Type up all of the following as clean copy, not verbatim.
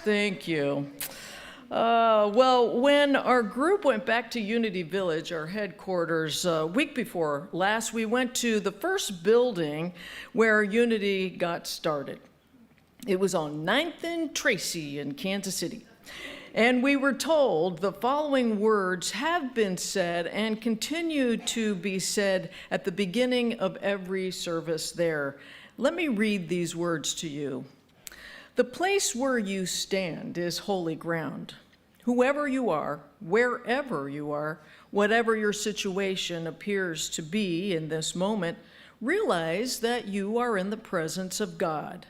Thank you. Well, when our group went back to Unity Village, our headquarters, a week before last, we went to the first building where Unity got started. It was on 9th and Tracy in Kansas City. And we were told the following words have been said and continue to be said at the beginning of every service there. Let me read these words to you. The place where you stand is holy ground. Whoever you are, wherever you are, whatever your situation appears to be in this moment, realize that you are in the presence of God.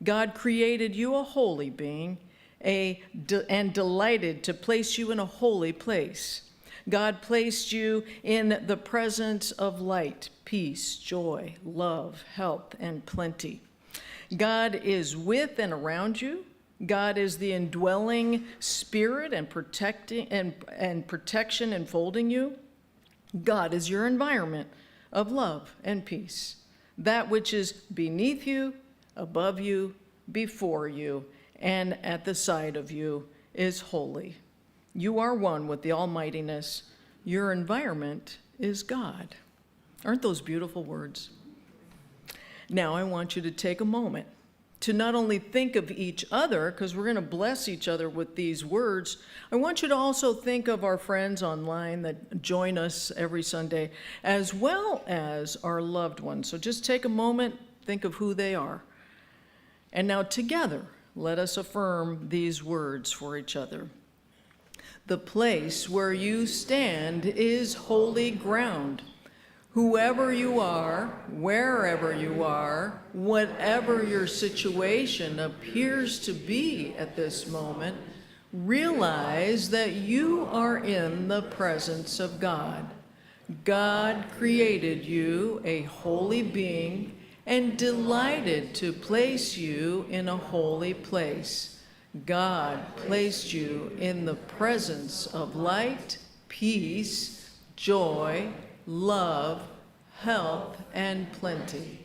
God created you a holy being and delighted to place you in a holy place. God placed you in the presence of light, peace, joy, love, health, and plenty. God is with and around you. God is the indwelling spirit and protection enfolding you. God is your environment of love and peace. That which is beneath you, above you, before you, and at the side of you is holy. You are one with the Almightiness. Your environment is God. Aren't those beautiful words? Now I want you to take a moment to not only think of each other, because we're going to bless each other with these words. I want you to also think of our friends online that join us every Sunday, as well as our loved ones. So just take a moment, think of who they are. And now together, let us affirm these words for each other. The place where you stand is holy ground. Whoever you are, wherever you are, whatever your situation appears to be at this moment, realize that you are in the presence of God. God created you a holy being and delighted to place you in a holy place. God placed you in the presence of light, peace, joy, love, health, and plenty.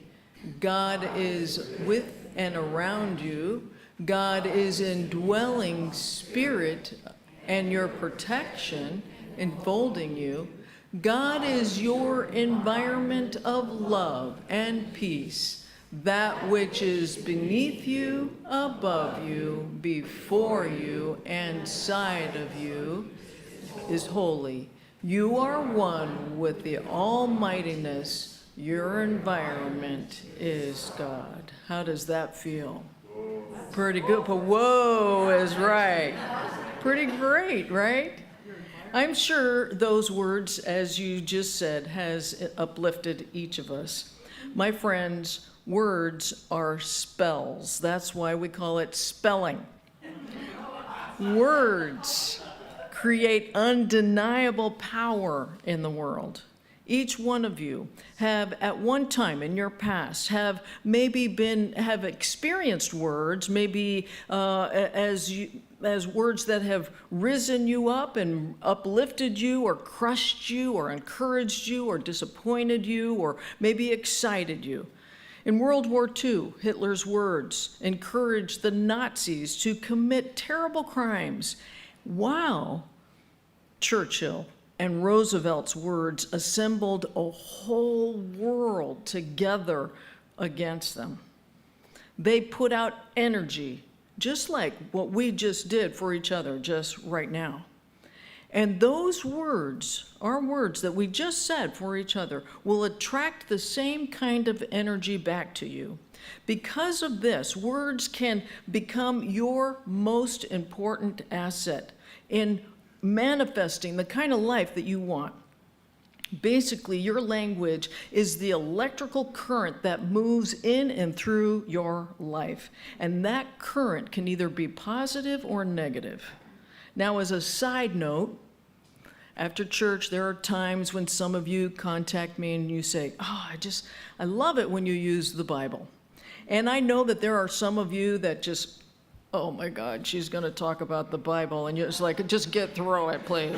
God is with and around you. God is indwelling spirit and your protection, enfolding you. God is your environment of love and peace. That which is beneath you, above you, before you, and side of you is holy. You are one with the Almightiness. Your environment is God. How does that feel? Pretty good, but whoa is right. Pretty great, right? I'm sure those words, as you just said, has uplifted each of us. My friends, words are spells. That's why we call it spelling. Words create undeniable power in the world. Each one of you have at one time in your past have experienced words, maybe as words that have risen you up and uplifted you or crushed you or encouraged you or disappointed you or maybe excited you. In World War II, Hitler's words encouraged the Nazis to commit terrible crimes, while Churchill and Roosevelt's words assembled a whole world together against them. They put out energy, just like what we just did for each other just right now. And those words, our words that we just said for each other, will attract the same kind of energy back to you. Because of this, words can become your most important asset in manifesting the kind of life that you want. Basically, your language is the electrical current that moves in and through your life. And that current can either be positive or negative. Now, as a side note, after church, there are times when some of you contact me and you say, I love it when you use the Bible. And I know that there are some of you that just, oh my God, she's going to talk about the Bible. And you're just like, just get through it, please.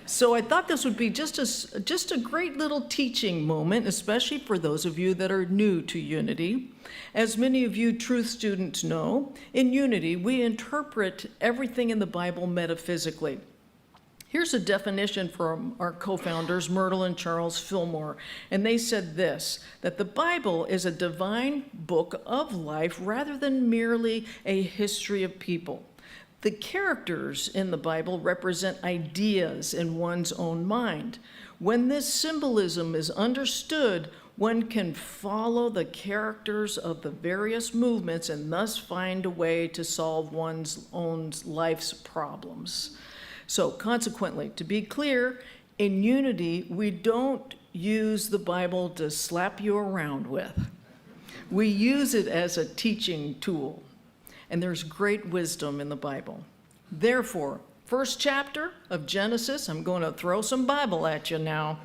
So I thought this would be just a great little teaching moment, especially for those of you that are new to unity. As many of you truth students know, in unity we interpret everything in the Bible metaphysically. Here's a definition from our co-founders, Myrtle and Charles Fillmore, and they said this, that the Bible is a divine book of life rather than merely a history of people. The characters in the Bible represent ideas in one's own mind. When this symbolism is understood, one can follow the characters of the various movements and thus find a way to solve one's own life's problems. So consequently, to be clear, in unity, we don't use the Bible to slap you around with. We use it as a teaching tool. And there's great wisdom in the Bible. Therefore, first chapter of Genesis, I'm going to throw some Bible at you now.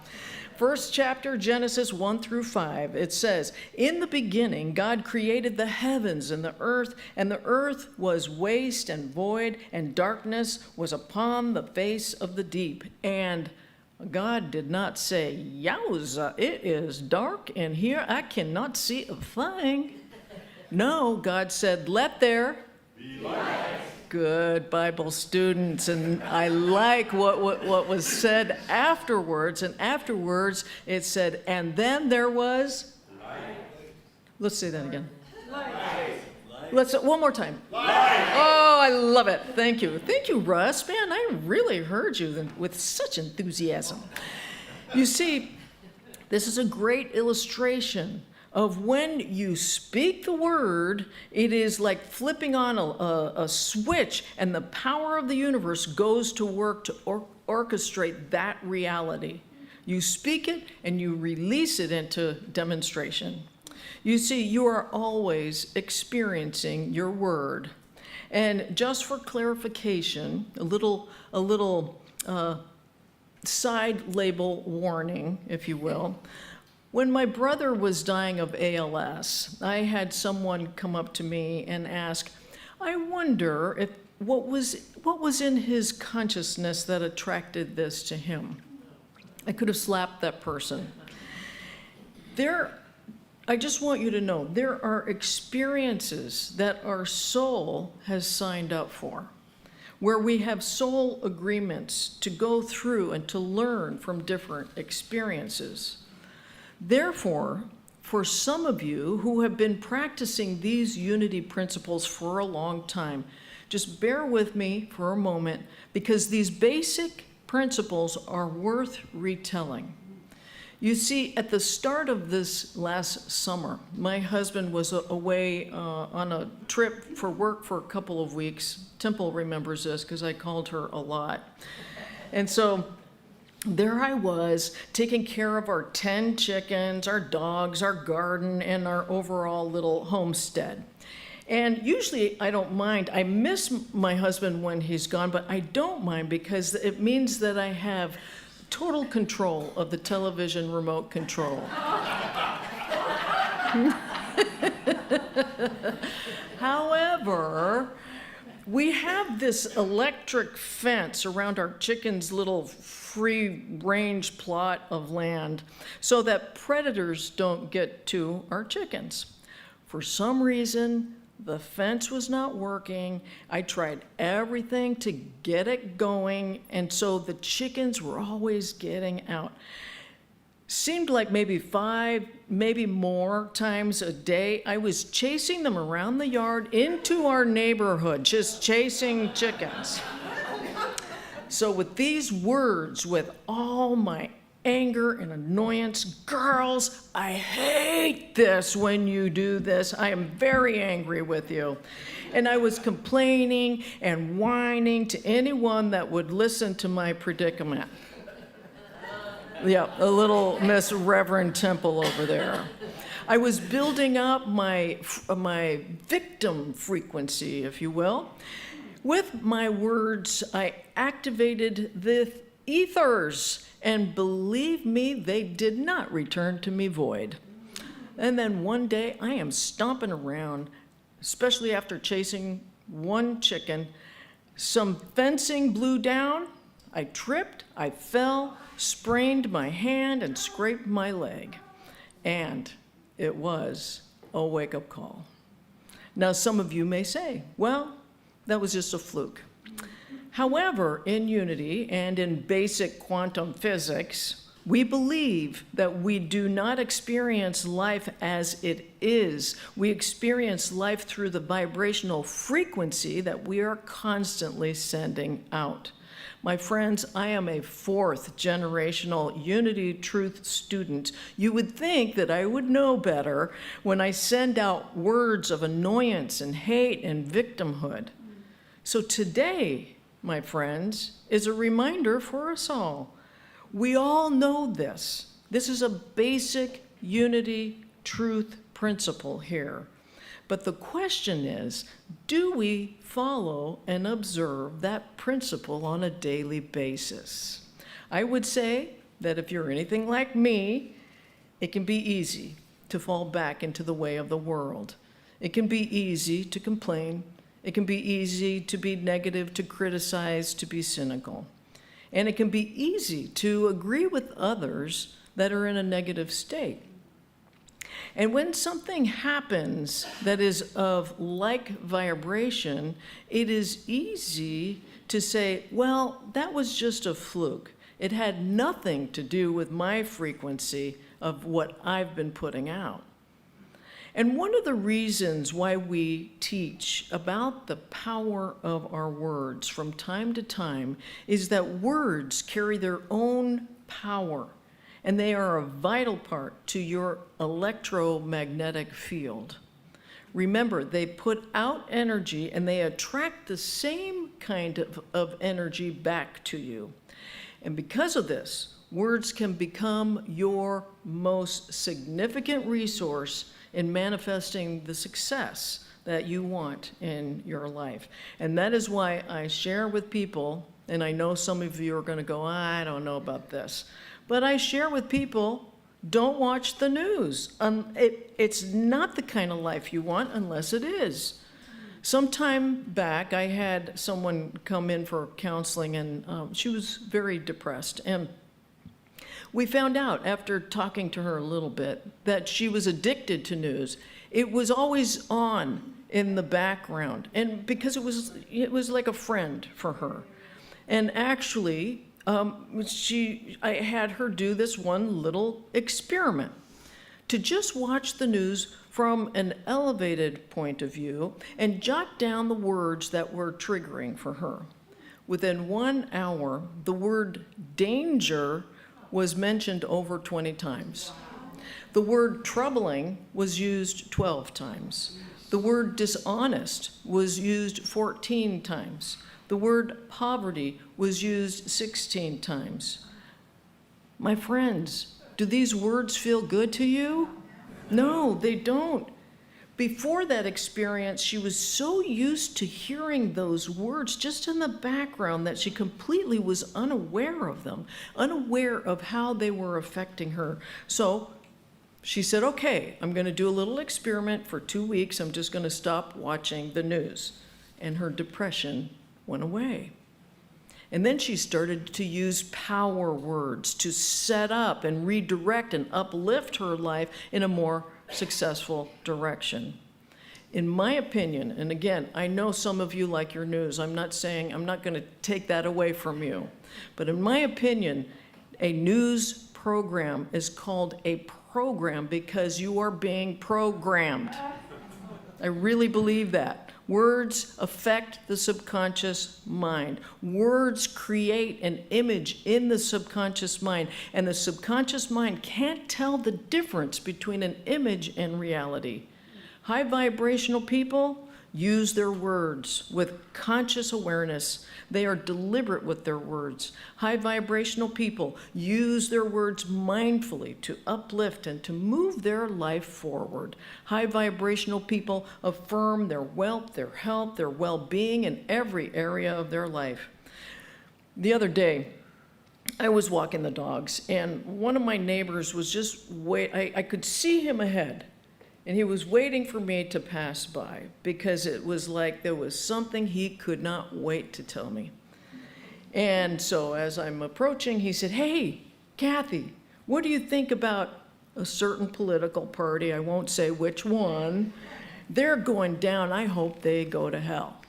First chapter, Genesis 1 through 5, it says, "In the beginning, God created the heavens and the earth was waste and void, and darkness was upon the face of the deep. And God did not say, 'Yowza, it is dark in here, I cannot see a thing.' No, God said, 'Let there be light.'" Good Bible students, and I like what was said afterwards. And afterwards it said, "And then there was light." Let's say that again. Light. Let's one more time. Light. Oh, I love it. Thank you, Russ. Man, I really heard you with such enthusiasm. You see, this is a great illustration of when you speak the word, it is like flipping on a switch, and the power of the universe goes to work to orchestrate that reality. You speak it and you release it into demonstration. You see, you are always experiencing your word. And just for clarification, a little side label warning, if you will. When my brother was dying of ALS, I had someone come up to me and ask, "I wonder if what was in his consciousness that attracted this to him?" I could have slapped that person. I just want you to know, there are experiences that our soul has signed up for, where we have soul agreements to go through and to learn from different experiences. Therefore, for some of you who have been practicing these unity principles for a long time, just bear with me for a moment, because these basic principles are worth retelling. You see, at the start of this last summer, my husband was away on a trip for work for a couple of weeks. Temple remembers this because I called her a lot. And so there I was, taking care of our 10 chickens, our dogs, our garden, and our overall little homestead. And usually I don't mind. I miss my husband when he's gone, but I don't mind because it means that I have total control of the television remote control. However, we have this electric fence around our chickens' little free-range plot of land so that predators don't get to our chickens. For some reason, the fence was not working. I tried everything to get it going, and so the chickens were always getting out. Seemed like maybe 5, maybe more times a day, I was chasing them around the yard into our neighborhood, just chasing chickens. So with these words, with all my anger and annoyance, "Girls, I hate this when you do this. I am very angry with you." And I was complaining and whining to anyone that would listen to my predicament. Yeah, a little Miss Reverend Temple over there. I was building up my victim frequency, if you will. With my words, I activated the ethers, and believe me, they did not return to me void. And then one day, I am stomping around, especially after chasing one chicken. Some fencing blew down. I tripped, I fell, sprained my hand, and scraped my leg. And it was a wake-up call. Now, some of you may say, well, that was just a fluke. However, in Unity and in basic quantum physics, we believe that we do not experience life as it is. We experience life through the vibrational frequency that we are constantly sending out. My friends, I am a fourth generational Unity Truth student. You would think that I would know better when I send out words of annoyance and hate and victimhood. So today, my friends, is a reminder for us all. We all know this. This is a basic Unity Truth principle here. But the question is, do we follow and observe that principle on a daily basis? I would say that if you're anything like me, it can be easy to fall back into the way of the world. It can be easy to complain. It can be easy to be negative, to criticize, to be cynical. And it can be easy to agree with others that are in a negative state. And when something happens that is of like vibration, it is easy to say, well, that was just a fluke. It had nothing to do with my frequency of what I've been putting out. And one of the reasons why we teach about the power of our words from time to time is that words carry their own power, and they are a vital part to your electromagnetic field. Remember, they put out energy and they attract the same kind of energy back to you. And because of this, words can become your most significant resource in manifesting the success that you want in your life. And that is why I share with people, and I know some of you are going to go, I don't know about this, but I share with people, don't watch the news. It's not the kind of life you want unless it is. Some time back, I had someone come in for counseling, and she was very depressed. And we found out after talking to her a little bit that she was addicted to news. It was always on in the background, and because it was like a friend for her. And actually, I had her do this one little experiment to just watch the news from an elevated point of view and jot down the words that were triggering for her. Within 1 hour, the word danger was mentioned over 20 times. The word troubling was used 12 times. The word dishonest was used 14 times. The word poverty was used 16 times. My friends, do these words feel good to you? No, they don't. Before that experience, she was so used to hearing those words just in the background that she completely was unaware of them, unaware of how they were affecting her. So she said, okay, I'm going to do a little experiment for 2 weeks. I'm just going to stop watching the news. And her depression went away. And then she started to use power words to set up and redirect and uplift her life in a more successful direction. In my opinion, and again, I know some of you like your news. I'm not going to take that away from you. But in my opinion, a news program is called a program because you are being programmed. I really believe that. Words affect the subconscious mind. Words create an image in the subconscious mind, and the subconscious mind can't tell the difference between an image and reality. High vibrational people use their words with conscious awareness. They are deliberate with their words. High vibrational people use their words mindfully to uplift and to move their life forward. High vibrational people affirm their wealth, their health, their well-being in every area of their life. The other day, I was walking the dogs, and one of my neighbors was just I could see him ahead. And he was waiting for me to pass by because it was like there was something he could not wait to tell me. And so as I'm approaching, he said, "Hey, Cathy, what do you think about a certain political party? I won't say which one. They're going down. I hope they go to hell."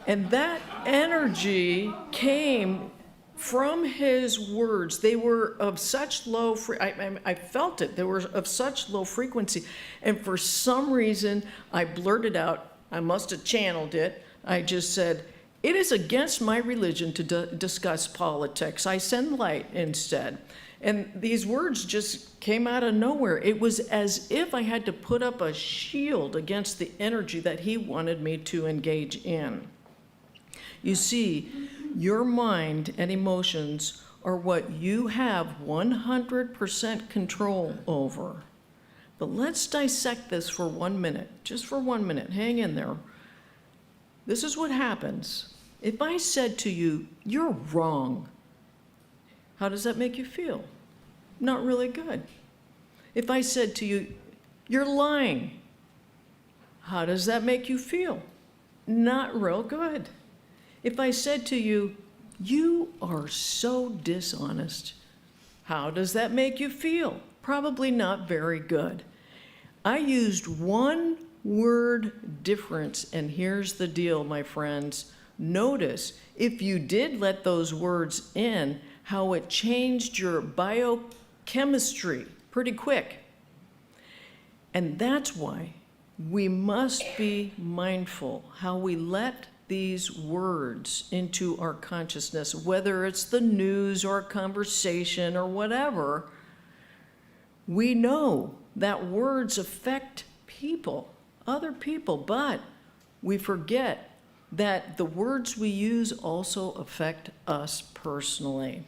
And that energy came from his words. They were of such low, I felt it. They were of such low frequency. And for some reason, I blurted out, I must have channeled it. I just said, "It is against my religion to discuss politics. I send light instead." And these words just came out of nowhere. It was as if I had to put up a shield against the energy that he wanted me to engage in. You see, your mind and emotions are what you have 100% control over. But let's dissect this for 1 minute, just for 1 minute. Hang in there. This is what happens. If I said to you, "You're wrong," how does that make you feel? Not really good. If I said to you, "You're lying," how does that make you feel? Not real good. If I said to you, "You are so dishonest," how does that make you feel? Probably not very good. I used one word difference, and here's the deal, my friends. Notice, if you did let those words in, how it changed your biochemistry pretty quick. And that's why we must be mindful how we let these words into our consciousness, whether it's the news or a conversation or whatever. We know that words affect people, other people, but we forget that the words we use also affect us personally.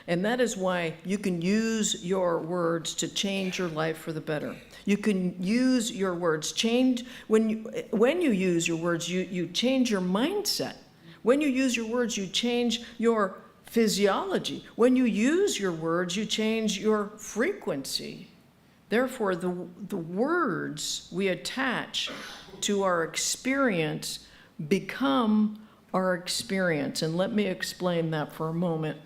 And that is why you can use your words to change your life for the better. You can use your words, change, when you use your words, you change your mindset. When you use your words, you change your physiology. When you use your words, you change your frequency. Therefore, the words we attach to our experience become our experience. And let me explain that for a moment.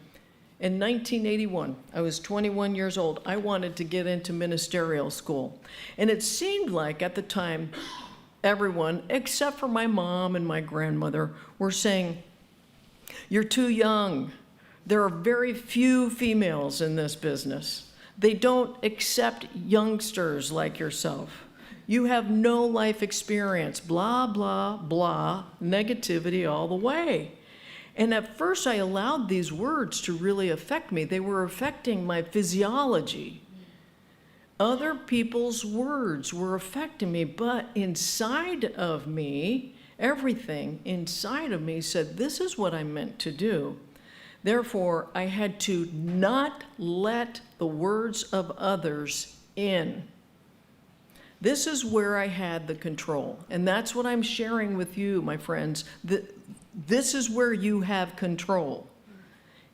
In 1981, I was 21 years old. I wanted to get into ministerial school. And it seemed like at the time, everyone, except for my mom and my grandmother, were saying, "You're too young. There are very few females in this business. They don't accept youngsters like yourself. You have no life experience," blah, blah, blah, negativity all the way. And at first I allowed these words to really affect me. They were affecting my physiology. Other people's words were affecting me, but inside of me, everything inside of me said, this is what I'm meant to do. Therefore, I had to not let the words of others in. This is where I had the control. And that's what I'm sharing with you, my friends. This is where you have control.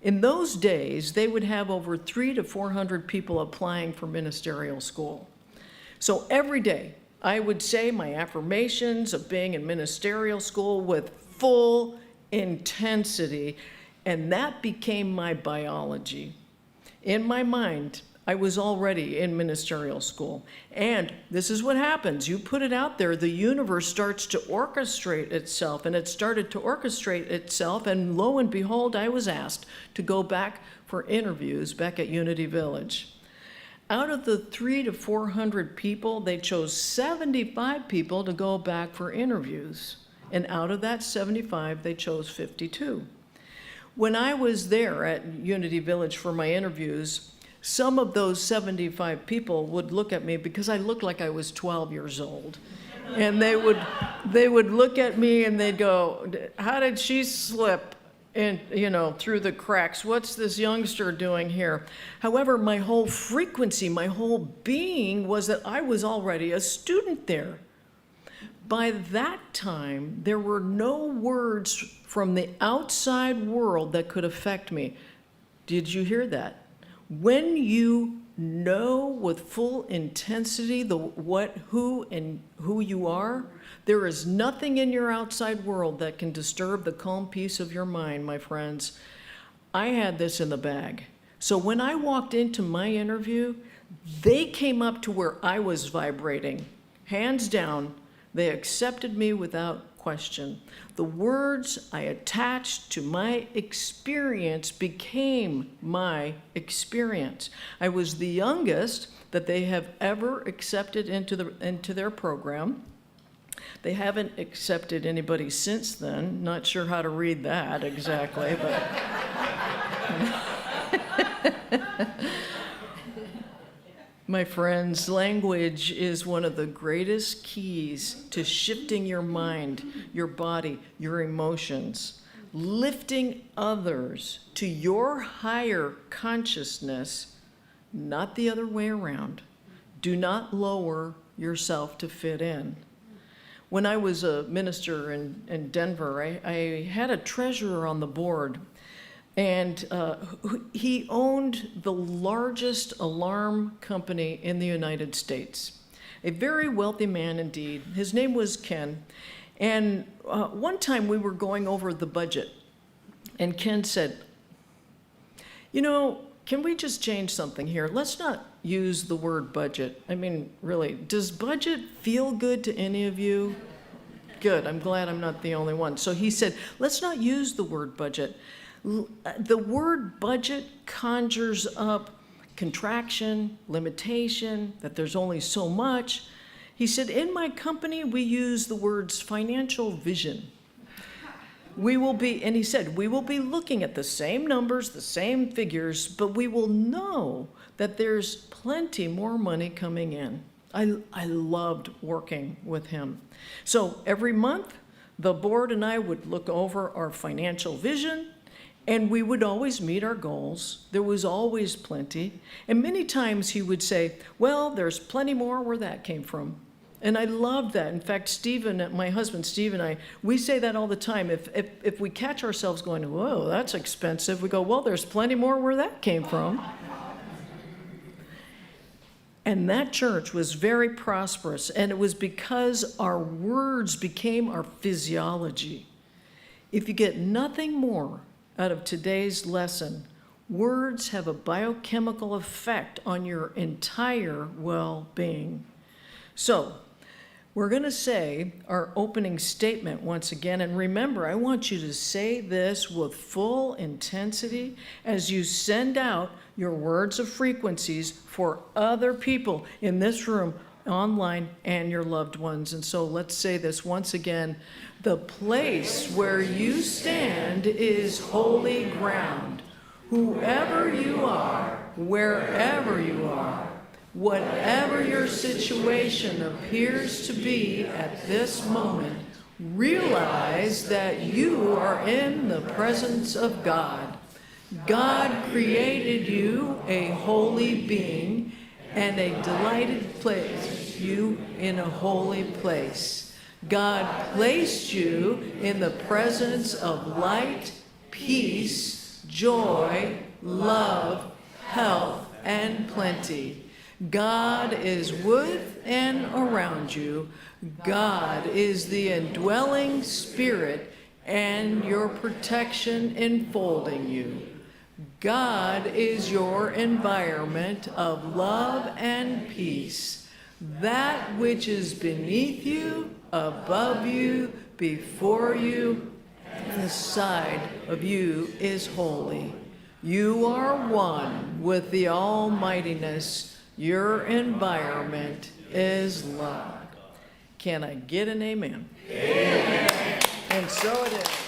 In those days, they would have over 300 to 400 people applying for ministerial school. So every day, I would say my affirmations of being in ministerial school with full intensity, and that became my biology. In my mind, I was already in ministerial school. And this is what happens. You put it out there, the universe starts to orchestrate itself, and it started to orchestrate itself, and lo and behold, I was asked to go back for interviews back at Unity Village. Out of the 300 to 400 people, they chose 75 people to go back for interviews. And out of that 75, they chose 52. When I was there at Unity Village for my interviews, some of those 75 people would look at me because I looked like I was 12 years old. And they would look at me and they'd go, "How did she slip in, through the cracks? What's this youngster doing here?" However, my whole frequency, my whole being was that I was already a student there. By that time, there were no words from the outside world that could affect me. Did you hear that? When you know with full intensity who you are, there is nothing in your outside world that can disturb the calm peace of your mind, my friends. I had this in the bag. So when I walked into my interview, they came up to where I was vibrating. Hands down, they accepted me without question. The words I attached to my experience became my experience. I was the youngest that they have ever accepted into their program. They haven't accepted anybody since then. Not sure how to read that exactly, but my friends, language is one of the greatest keys to shifting your mind, your body, your emotions, lifting others to your higher consciousness, not the other way around. Do not lower yourself to fit in. When I was a minister in Denver, I had a treasurer on the board, and he owned the largest alarm company in the United States. A very wealthy man indeed. His name was Ken. And one time we were going over the budget, and Ken said, can we just change something here? Let's not use the word budget. I mean, really, does budget feel good to any of you? Good, I'm glad I'm not the only one. So he said, let's not use the word budget. The word budget conjures up contraction, limitation, that there's only so much. He said, in my company, we use the words financial vision. And he said, we will be looking at the same numbers, the same figures, but we will know that there's plenty more money coming in. I loved working with him. So every month, the board and I would look over our financial vision, and we would always meet our goals. There was always plenty. And many times he would say, well, there's plenty more where that came from. And I loved that. In fact, Stephen, my husband Steve and I, we say that all the time. If we catch ourselves going, whoa, that's expensive, we go, well, there's plenty more where that came from. And that church was very prosperous, and it was because our words became our physiology. If you get nothing more out of today's lesson, words have a biochemical effect on your entire well-being. So, we're going to say our opening statement once again, and remember, I want you to say this with full intensity as you send out your words of frequencies for other people in this room, online, and your loved ones. And so let's say this once again. The place where you stand is holy ground. Whoever you are, wherever you are, whatever your situation appears to be at this moment, realize that you are in the presence of God. God created you a holy being and a delighted place you in a holy place. God placed you in the presence of light, peace, joy, love, health, and plenty. God is with and around you. God is the indwelling spirit and your protection enfolding you. God is your environment of love and peace. That which is beneath you, above you, before you, and the side of you is holy. You are one with the Almightiness. Your environment is love. Can I get an amen? Amen. And so it is.